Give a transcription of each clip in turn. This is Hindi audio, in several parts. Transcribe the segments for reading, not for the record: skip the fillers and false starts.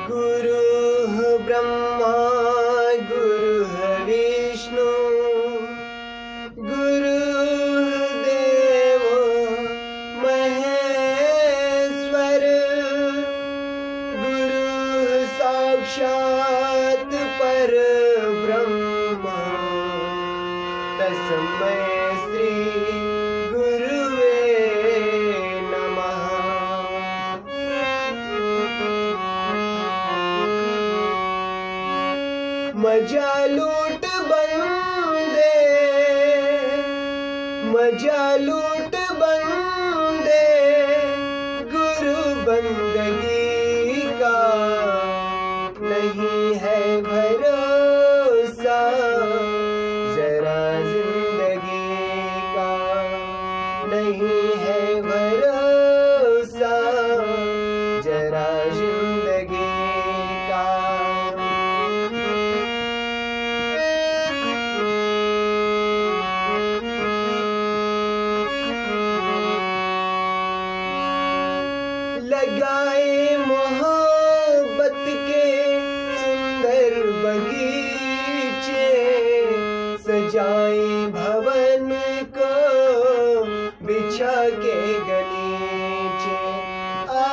गुरुः ब्रह्मा गुरुः विष्णु गुरुदेवो महेश्वर गुरुः साक्षात् परब्रह्म तस्मै श्री गुरुवे नमः। मजा लूट बंदे गुरु बंदगी का नहीं है भरोसा जरा जिंदगी का नहीं है भरोसा जरा जिंदगी का। लगाए मोहब्बत के सुंदर बगीचे सजाए भवन को बिछा के गलीचे आ,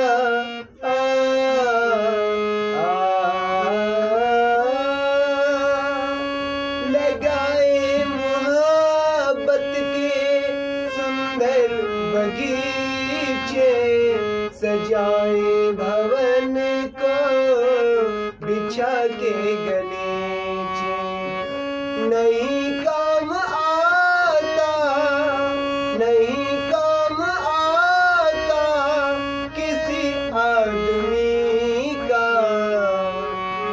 आ, आ, लगाए मोहब्बत के सुंदर बगीचे सजाए भवन को बिछा के गलीचे। नहीं काम आता किसी आदमी का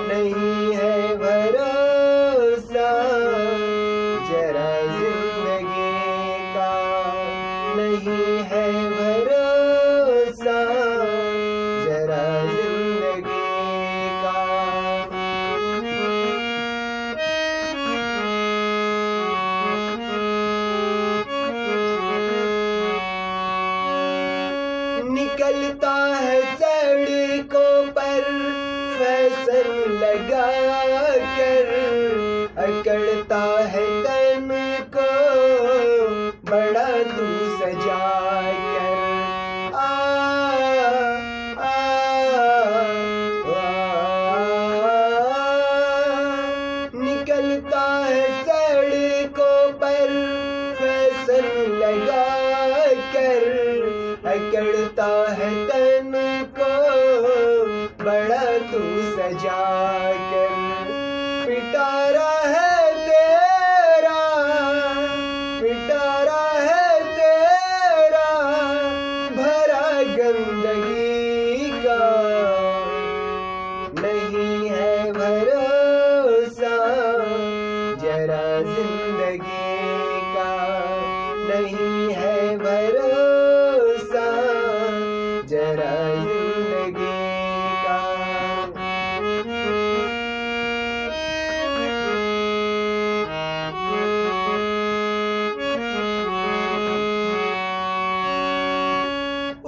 नहीं है भरोसा जरा जिंदगी का नहीं है भरोसा जरा जिंदगी का। निकलता है सड़कों पर फैशन लगा कर अकड़ता है तन को बड़ा तू सजा कर आ, आ, आ, निकलता है सड़कों पर फैशन लगा कर अकड़ता है तन को बड़ा तू सजा कर। पिटारा है तेरा भरा गंदगी का नहीं है भरोसा जरा जिंदगी का नहीं है भरोसा जरा जिंदगी का।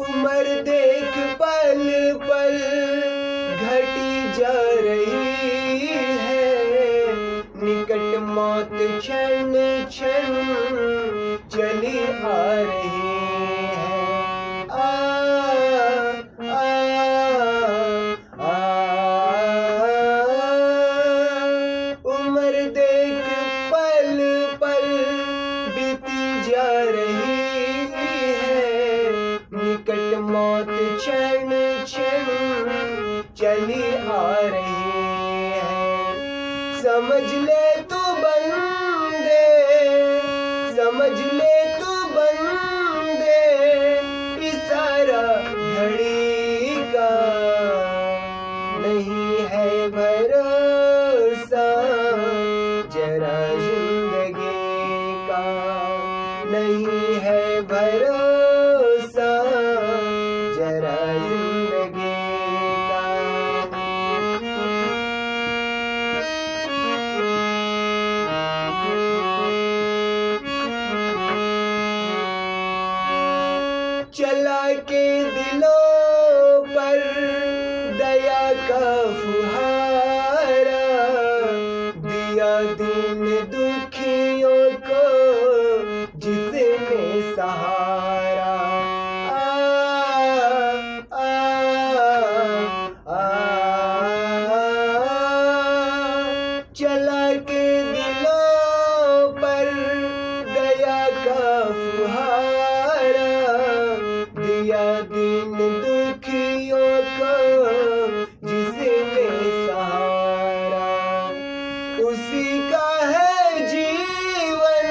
उम्र देख पल पल घटी जा रही है निकट मौत क्षण क्षण चली आ रही है आ, आ, आ, उम्र देख पल पल बीती जा रही है निकट मौत क्षण क्षण चली आ रही है। समझ ले तू बंदे इशारा घड़ी का नहीं है भरोसा जरा जिंदगी का नहीं है भरोसा जरा जिंदगी का। का फुहारा, दिया दीन दुखियों को जिसने सहारा। चला के दिलों पर दया का फुहारा, दिया दीन दुखियों को जिसने सहारा। उसी का है जीवन,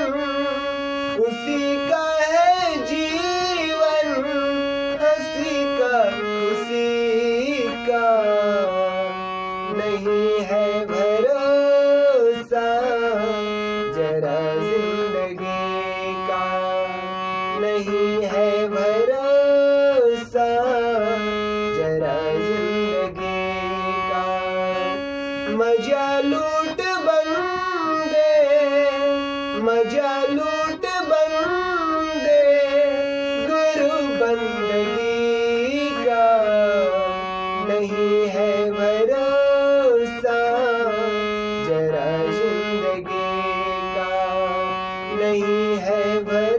उसी का है जीवन, हंसी का खुशी का नहीं है भरोसा जरा जिंदगी का, नहीं है भरोसा जरा जिंदगी का। मजा लूट बंदे, मजा लूट बंदे गुरु बंदगी का, नहीं है भरोसा जरा जिंदगी का, नहीं है भरोसा